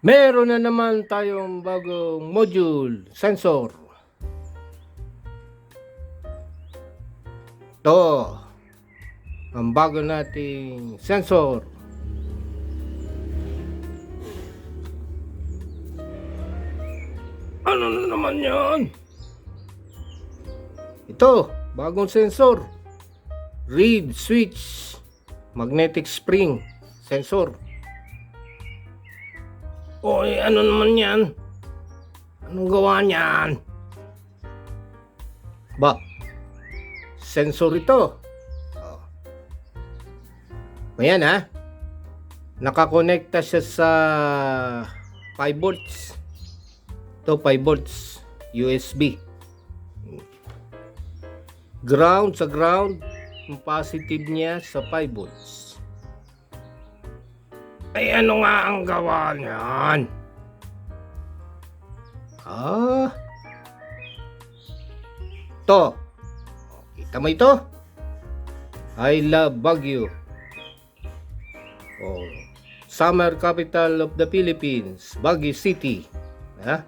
Meron na naman tayong bagong module, sensor. Ito, ang bago nating sensor. Ano na naman yan? Ito, bagong sensor. Reed switch, magnetic spring sensor. Oy, ano naman yan? Anong gawa niyan? Ba, sensor ito. Oh. Ayan ha. Nakakonekta siya sa 5 volts. Ito 5 volts USB. Ground sa ground. Yung positive niya sa 5 volts. Ay, ano nga ang gawa niyan? Ito. Kita mo ito? I love Baguio. Oh, summer capital of the Philippines, Baguio City. Ha?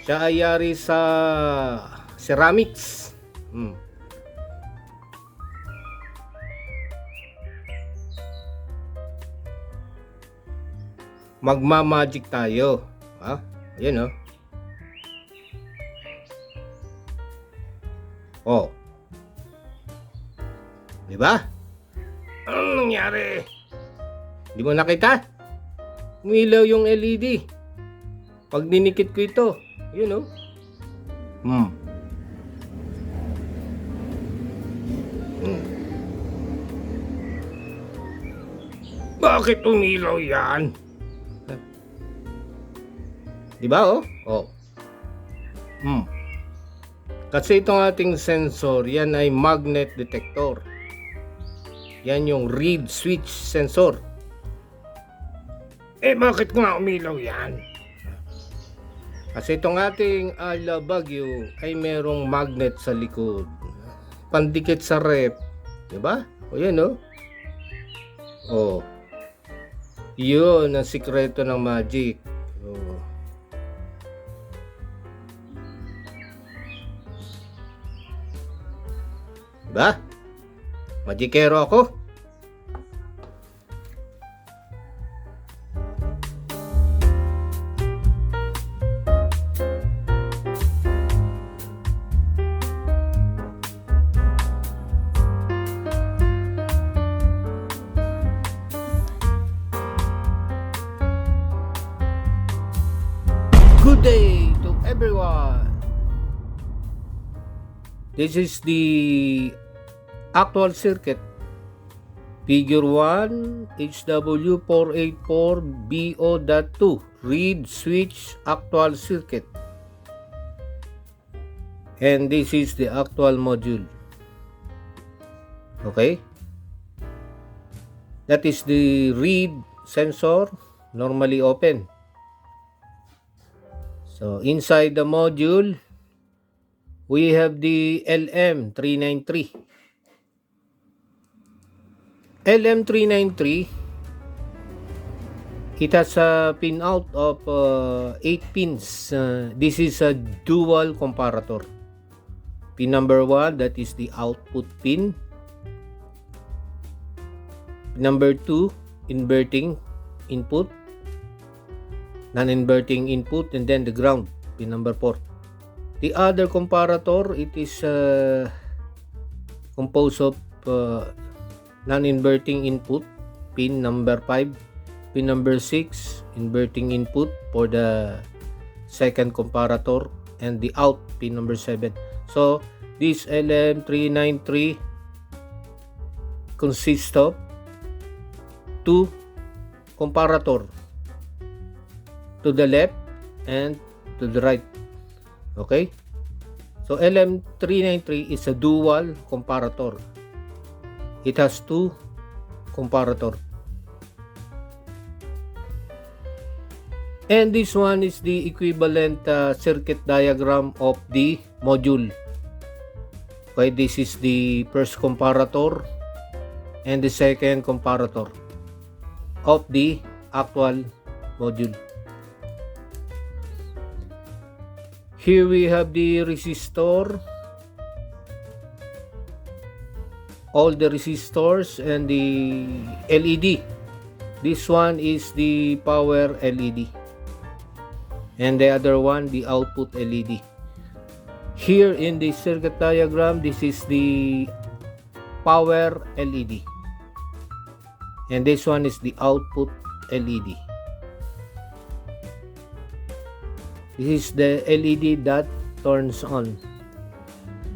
Siya ay yari sa ceramics. Magma-magic tayo. Ha? Ayan oh. Di ba? Anong nangyari? Di mo nakita? Umilaw yung LED. Pag dinikit ko ito, yun Bakit umilaw yan? Di ba Kasi itong ating sensor, yan ay magnet detector. Yan yung reed switch sensor. Bakit nga umilaw yan? Kasi itong ating ala Baguio ay merong magnet sa likod. Pandikit sa rep. Di ba? Yan Yun ang sikreto ng magic. Diba? Magikero ako. Good day to everyone. This is the actual circuit. Figure 1 HW484BO.2 reed switch actual circuit. And this is the actual module. Okay? That is the reed sensor, normally open. So inside the module, we have the LM393. LM393, it has a pin out of 8 pins. This is a dual comparator. Pin number 1, that is the output pin. Number 2, inverting input, non-inverting input, and then the ground, pin number 4. The other comparator, it is composed of non-inverting input, pin number 5, pin number 6, inverting input for the second comparator, and the out, pin number 7. So this LM393 consists of 2 comparator, to the left and to the right. Okay? So LM393 is a dual comparator. It has 2 comparator. And this one is the equivalent circuit diagram of the module. Okay, this is the first comparator and the second comparator of the actual module. Here we have the resistor, all the resistors and the LED. This one is the power LED and the other one the output LED. Here in the circuit diagram, this is the power LED and this one is the output LED. This is the LED that turns on.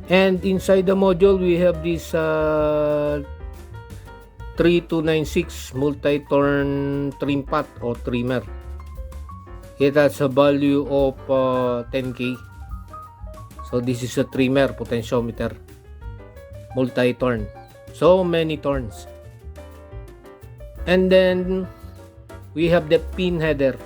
And inside the module, we have this 3296 multi-turn trim pot or trimmer. It has a value of 10K. So this is a trimmer potentiometer, multi-turn. So many turns. And then we have the pin header.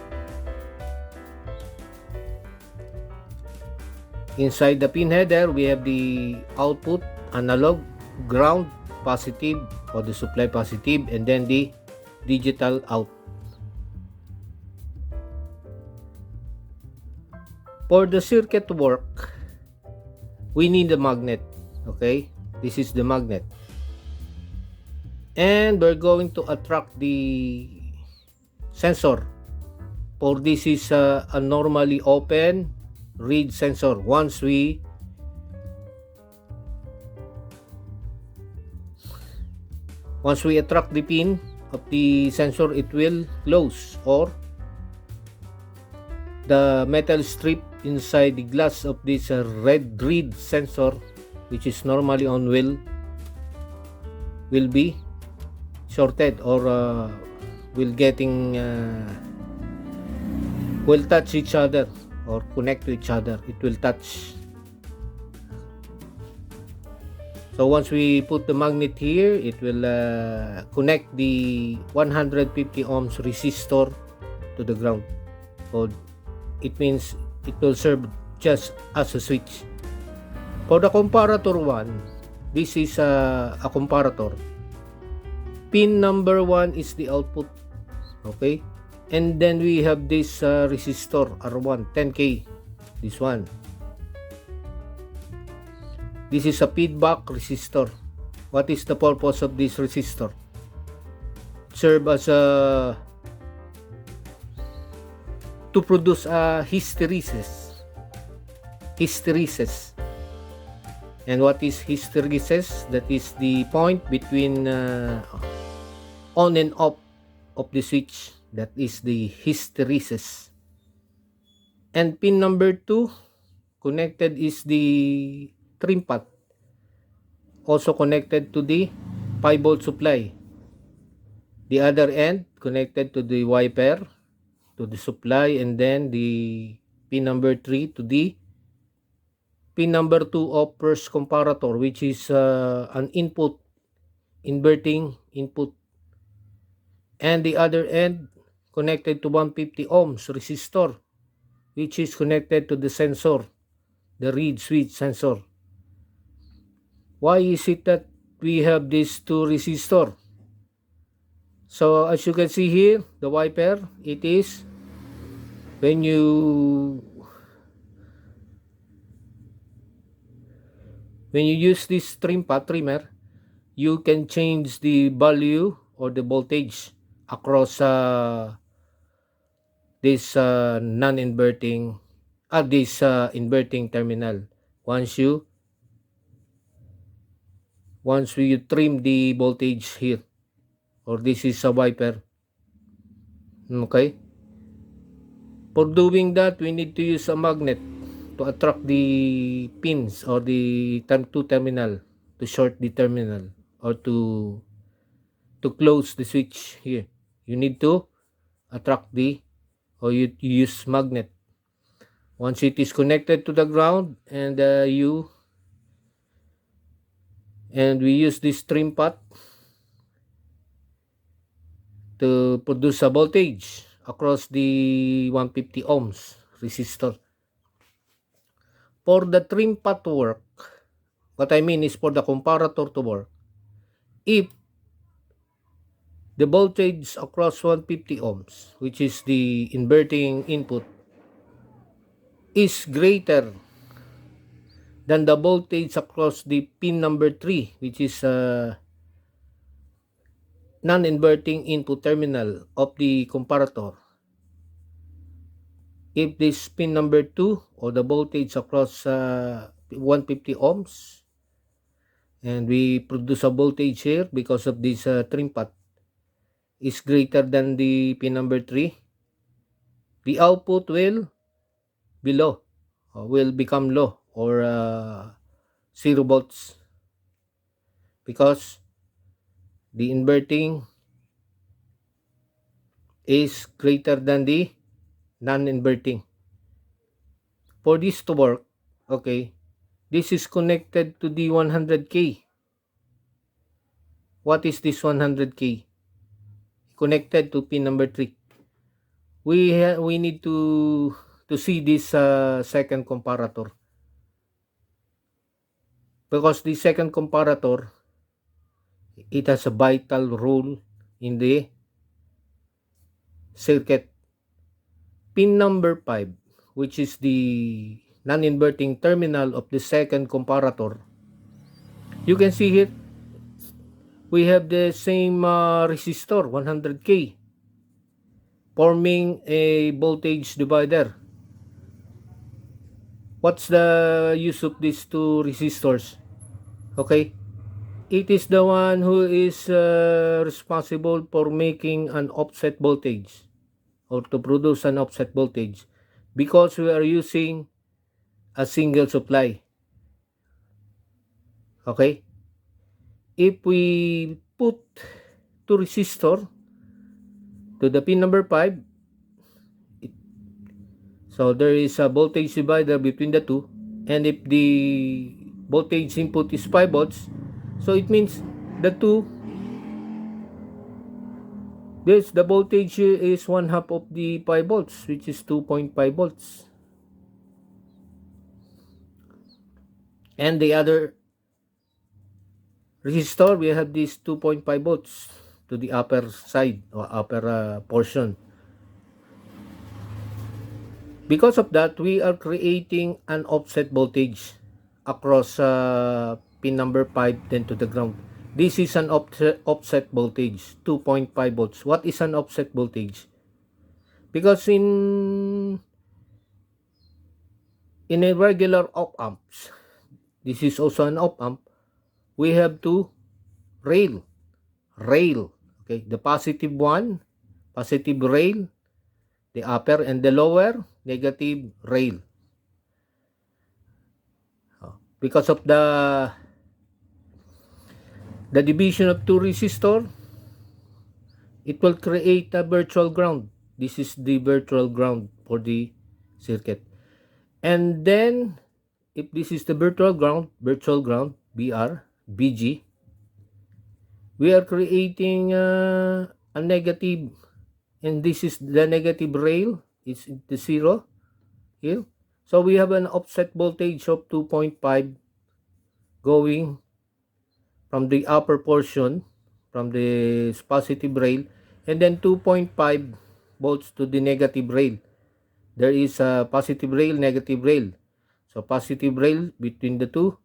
Inside the pin header, we have the output, analog, ground, positive, or the supply positive, and then the digital out. For the circuit to work, we need a magnet. Okay, this is the magnet. And we're going to attract the sensor. For this is a normally open read sensor. Once we attract the pin of the sensor, it will close, or the metal strip inside the glass of this red read sensor, which is normally on, will be shorted, or will touch each other or connect to each other. It will touch. So once we put the magnet here, it will connect the 150 ohms resistor to the ground. So it means it will serve just as a switch. For the comparator one, this is a comparator. Pin number 1 is the output. Okay. And then we have this resistor R1 10K, this one. This is a feedback resistor. What is the purpose of this resistor? Serve as to produce a hysteresis. And what is hysteresis? That is the point between on and off of the switch. That is the hysteresis. And pin number 2 connected is the trim pot, also connected to the 5-volt supply. The other end connected to the wiper, to the supply, and then the pin number 3 to the pin number 2 of first comparator, which is an input, inverting input. And the other end connected to 150 ohms resistor, which is connected to the sensor, the read switch sensor. Why is it that we have these two resistor? So as you can see here, the wiper, it is when you use this trimmer, you can change the value or the voltage across this non-inverting this inverting terminal. Once we trim the voltage here, or this is a wiper. Okay, for doing that, we need to use a magnet to attract the pins or the two terminal, to short the terminal, or to close the switch here. You need to attract or you use magnet. Once it is connected to the ground, and we use this trim pot to produce a voltage across the 150 ohms resistor. For the trim pot to work, what I mean is for the comparator to work, if the voltage across 150 ohms, which is the inverting input, is greater than the voltage across the pin number 3, which is non-inverting input terminal of the comparator. If this pin number 2, or the voltage across 150 ohms, and we produce a voltage here because of this trim path, is greater than the pin number 3, the output will be low, will become low, or 0 volts, because the inverting is greater than the non-inverting. For this to work, okay, this is connected to the 100K. What is this 100K? Connected to pin number 3. We need to see this second comparator, because the second comparator, it has a vital role in the circuit. Pin number 5, which is the non-inverting terminal of the second comparator, you can see here we have the same resistor 100K forming a voltage divider. What's the use of these two resistors? Okay, it is the one who is responsible for making an offset voltage, or to produce an offset voltage, because we are using a single supply. Okay, if we put two resistor to the pin number 5, so there is a voltage divider between the two, and if the voltage input is 5 volts, so it means the two, the voltage is 1/2 of the 5 volts, which is 2.5 volts. And the other resistor, we have this 2.5 volts to the upper side, or upper portion. Because of that, we are creating an offset voltage across pin number 5, then to the ground. This is an offset voltage, 2.5 volts. What is an offset voltage? Because in a regular op-amps, this is also an op-amp, we have two rail. Okay, the positive one, positive rail, the upper, and the lower, negative rail. Because of the division of two resistor, it will create a virtual ground. This is the virtual ground for the circuit. And then, if this is the virtual ground, VR, VG, we are creating a negative, and this is the negative rail, it's the 0 here. So we have an offset voltage of 2.5 going from the upper portion, from the positive rail, and then 2.5 volts to the negative rail. There is a positive rail, negative rail. So positive rail between the two,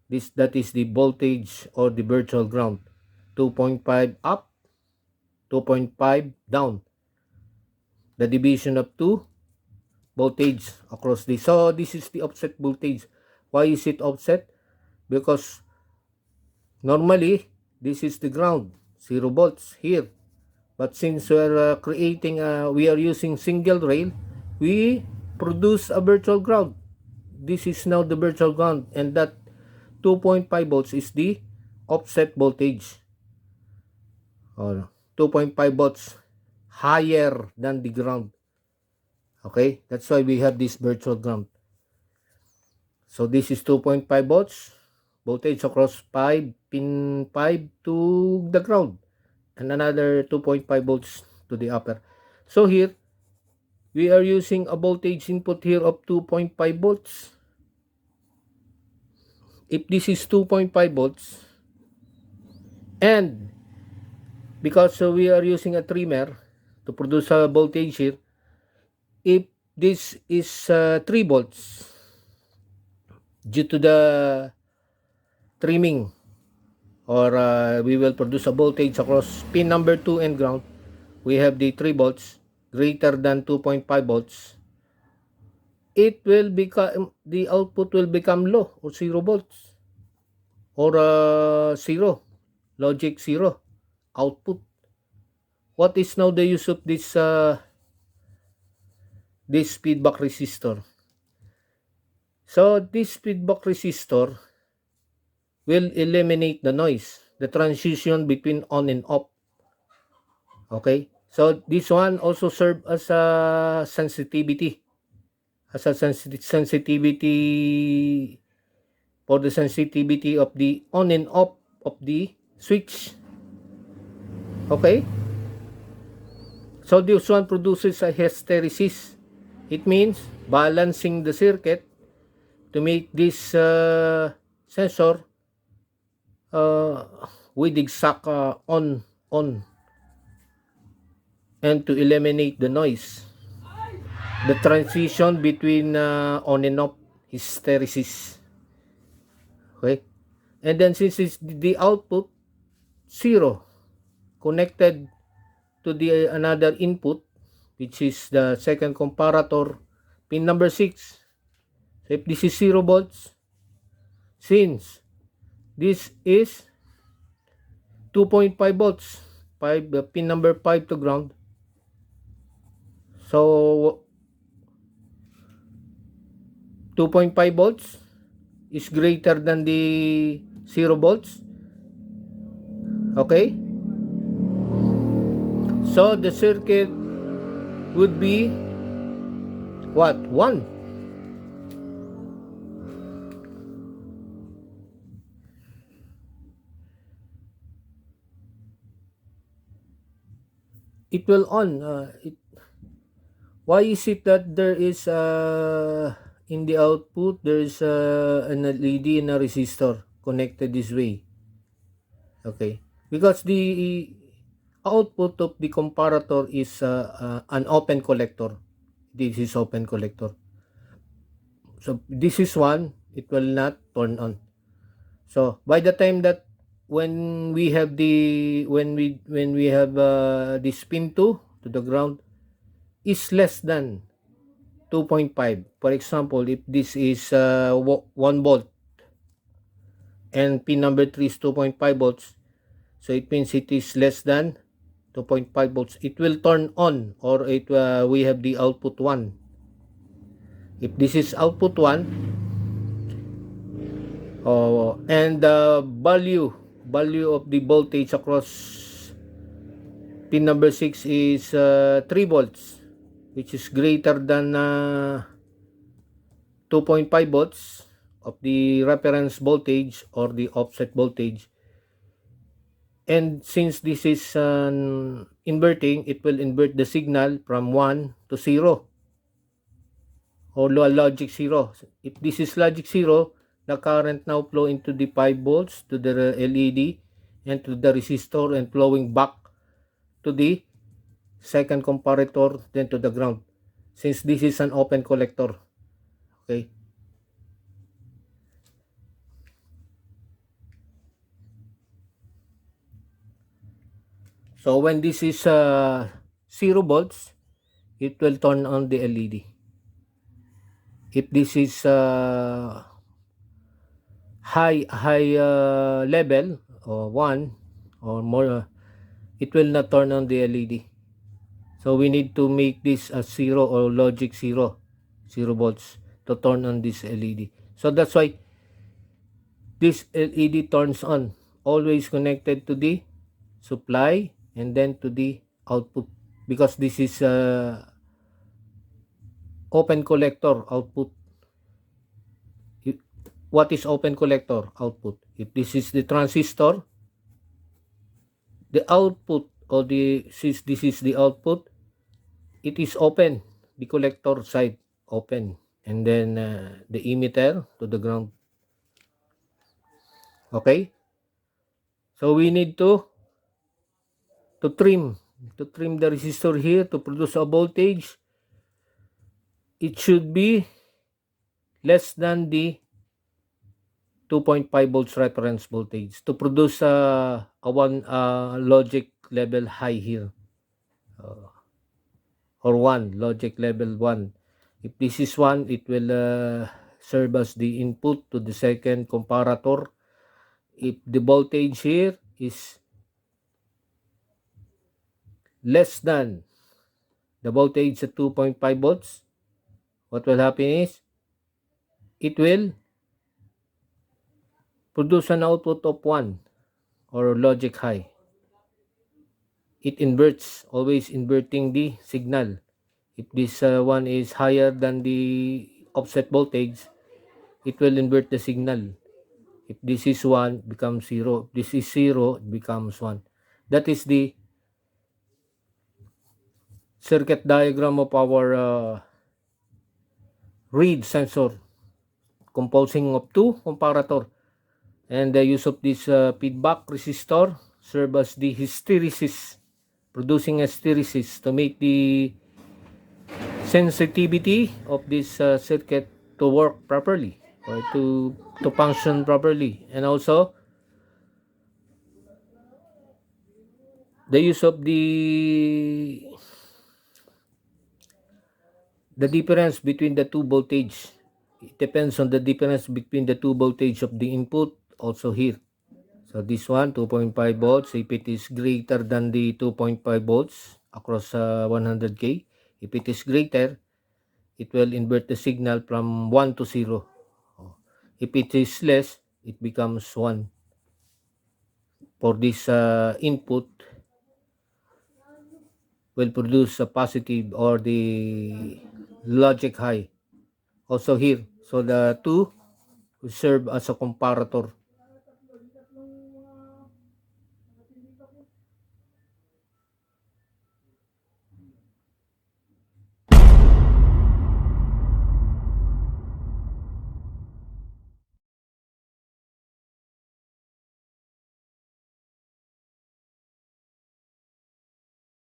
that is the voltage, or the virtual ground. 2.5 up, 2.5 down. The division of two voltage across this. So this is the offset voltage. Why is it offset? Because normally this is the ground, 0 volts here. But since we are using single rail, we produce a virtual ground. This is now the virtual ground, and that 2.5 volts is the offset voltage, or 2.5 volts higher than the ground. Okay, that's why we have this virtual ground. So this is 2.5 volts voltage across pin 5 to the ground, and another 2.5 volts to the upper. So here we are using a voltage input here of 2.5 volts. If this is 2.5 volts, and because we are using a trimmer to produce a voltage here. If this is 3 volts, due to the trimming, or we will produce a voltage across pin number 2 and ground, we have the 3 volts greater than 2.5 volts, it will become, the output will become low, or 0 volts, or 0, logic 0 output. What is now the use of this feedback resistor? So this feedback resistor will eliminate the noise, the transition between on and off. Okay, so this one also serve as a sensitivity, sensitivity, for the sensitivity of the on and off of the switch. Okay, so this one produces a hysteresis. It means balancing the circuit to make this sensor uh, with exact on, and to eliminate the noise, the transition between on and off hysteresis. Okay, and then since it's the output 0 connected to the another input, which is the second comparator, pin number 6. So if this is 0 volts, since this is 2.5 volts, 5 pin number 5 to ground, so 2.5 volts is greater than the 0 volts. Okay, so the circuit would be what? 1. It will on. Why is it that there is in the output there is an LED and a resistor connected this way? Okay, because the output of the comparator is an open collector. This is open collector. So this is one, it will not turn on. So by the time that when we have this pin 2 to the ground is less than 2.5. For example, if this is 1 volt and pin number 3 is 2.5 volts, so it means it is less than 2.5 volts. It will turn on, or we have the output 1. If this is output 1, and the value of the voltage across pin number 6 is 3 volts, which is greater than 2.5 volts of the reference voltage or the offset voltage. And since this is inverting, it will invert the signal from 1 to 0, or logic 0. If this is logic 0, the current now flow into the 5 volts to the LED and to the resistor, and flowing back to the second comparator, then to the ground, since this is an open collector. Okay, so when this is 0 volts, it will turn on the LED. If this is high level, or 1 or more, it will not turn on the LED. So we need to make this a 0, or logic 0 volts to turn on this LED. So that's why this LED turns on, always connected to the supply and then to the output, because this is open collector output. What is open collector output? If this is the transistor, the output, or since this is the output, it is open, the collector side open, and then the emitter to the ground. Okay, so we need to to trim the resistor here to produce a voltage. It should be less than the 2.5 volts reference voltage to produce a one logic level high here, or 1 logic level 1. If this is 1, it will serve as the input to the second comparator. If the voltage here is less than the voltage at 2.5 volts, what will happen is it will produce an output of 1 or logic high. It inverts, always inverting the signal. If this one is higher than the offset voltage, it will invert the signal. If this is 1, it becomes 0. If this is 0, it becomes 1. That is the circuit diagram of our read sensor composing of two comparator. And the use of this feedback resistor serve as the hysteresis, producing a hysteresis to make the sensitivity of this circuit to work properly, or to function properly. And also the use of the difference between the two voltage. It depends on the difference between the two voltage of the input also here. So this one 2.5 volts, if it is greater than the 2.5 volts across 100k, if it is greater, it will invert the signal from 1 to 0. If it is less, it becomes 1. For this input will produce a positive or the logic high also here. So the two will serve as a comparator.